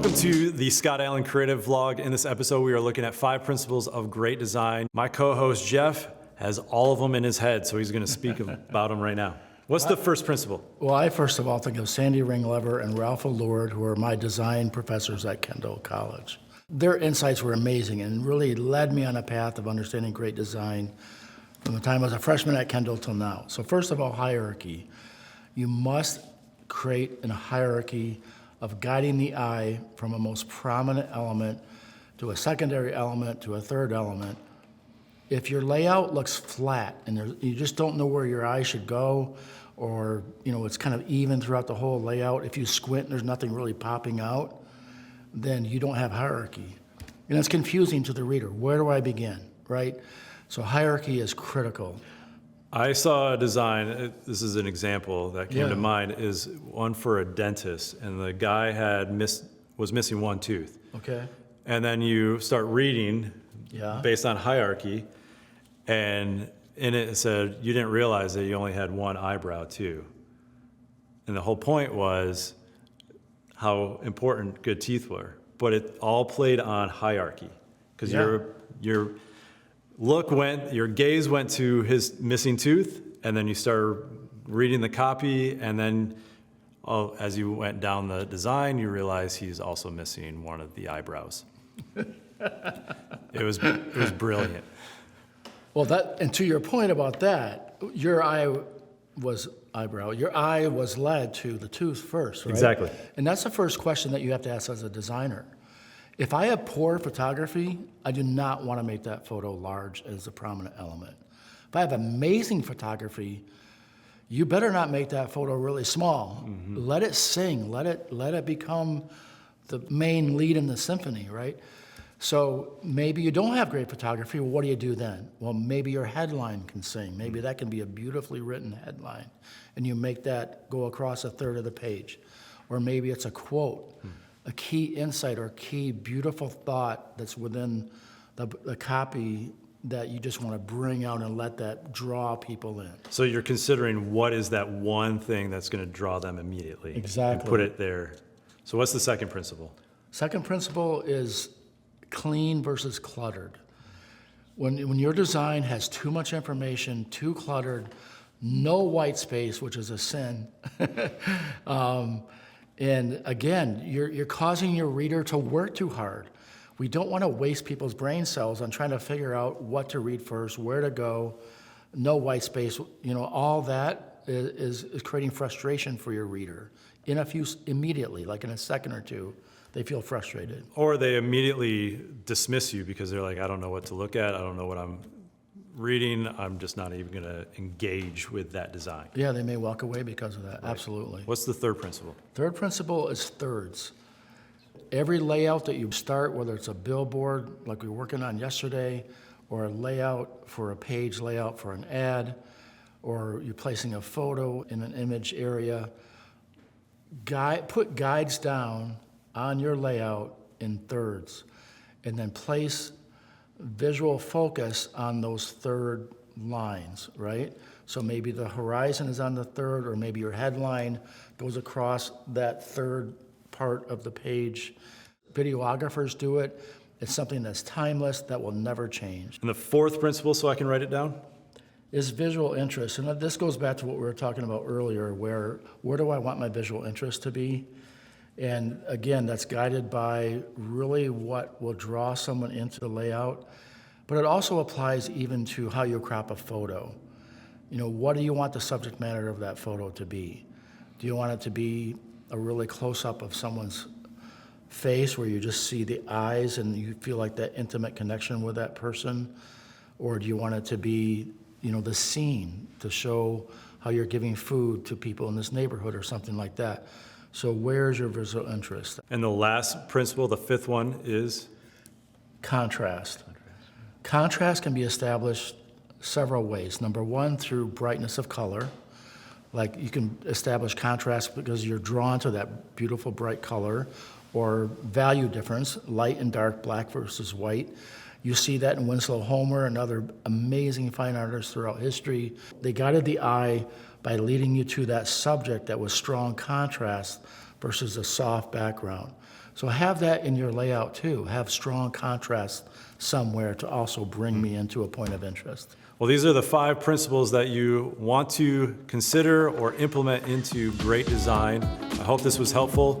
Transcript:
Welcome to the Scott Allen Creative Vlog. In this episode, we are looking at 5 principles of great design. My co-host, Jeff, has all of them in his head, so he's gonna speak about them right now. What's the first principle? Well, I first of all think of Sandy Ringlever and Ralph Allord, who are my design professors at Kendall College. Their insights were amazing and really led me on a path of understanding great design from the time I was a freshman at Kendall till now. So first of all, hierarchy. You must create a hierarchy of guiding the eye from a most prominent element to a secondary element to a third element. If your layout looks flat and you just don't know where your eye should go, or it's kind of even throughout the whole layout, if you squint and there's nothing really popping out, then you don't have hierarchy. And it's confusing to the reader. Where do I begin, right? So hierarchy is critical. I saw a design, this is an example that came to mind, is one for a dentist, and the guy was missing one tooth. Okay. And then you start reading based on hierarchy, and in it said, you didn't realize that you only had one eyebrow too. And the whole point was how important good teeth were. But it all played on hierarchy, because your gaze went to his missing tooth, and then you started reading the copy, and then as you went down the design, you realize he's also missing one of the eyebrows. It was brilliant. Well, and to your point about that, your eye was led to the tooth first, right? Exactly. And that's the first question that you have to ask as a designer. If I have poor photography, I do not want to make that photo large as a prominent element. If I have amazing photography, you better not make that photo really small. Mm-hmm. Let it sing. Let it become the main lead in the symphony, right? So maybe you don't have great photography. Well, what do you do then? Well, maybe your headline can sing. Maybe that can be a beautifully written headline, and you make that go across a third of the page. Or maybe it's a quote. A key insight or key beautiful thought that's within the copy that you just want to bring out and let that draw people in. So you're considering what is that one thing that's going to draw them immediately. Exactly. And put it there. So what's the second principle? Second principle is clean versus cluttered. When your design has too much information, too cluttered, no white space, which is a sin, and again, you're causing your reader to work too hard. We don't want to waste people's brain cells on trying to figure out what to read first, where to go, no white space. All that is creating frustration for your reader. Immediately, like in a second or two, they feel frustrated. Or they immediately dismiss you because they're like, I don't know what to look at. I don't know what I'm reading. I'm just not even going to engage with that design. Yeah, they may walk away because of that. Right. Absolutely. What's the third principle? Third principle is thirds. Every layout that you start, whether it's a billboard like we were working on yesterday, or a layout for a page layout for an ad, or you're placing a photo in an image area, put guides down on your layout in thirds, and then place visual focus on those third lines, right? So maybe the horizon is on the third, or maybe your headline goes across that third part of the page. Videographers do it. It's something that's timeless, that will never change. And the fourth principle, so I can write it down? Is visual interest. And this goes back to what we were talking about earlier, where do I want my visual interest to be? And again, that's guided by really what will draw someone into the layout. But it also applies even to how you crop a photo. What do you want the subject matter of that photo to be? Do you want it to be a really close-up of someone's face where you just see the eyes and you feel like that intimate connection with that person? Or do you want it to be, the scene to show how you're giving food to people in this neighborhood or something like that? So where's your visual interest? And the last principle, the fifth one, is? Contrast. Contrast can be established several ways. Number one, through brightness of color. Like you can establish contrast because you're drawn to that beautiful bright color, or value difference, light and dark, black versus white. You see that in Winslow Homer and other amazing fine artists throughout history. They guided the eye by leading you to that subject that was strong contrast versus a soft background. So have that in your layout too. Have strong contrast somewhere to also bring me into a point of interest. Well, these are the 5 principles that you want to consider or implement into great design. I hope this was helpful.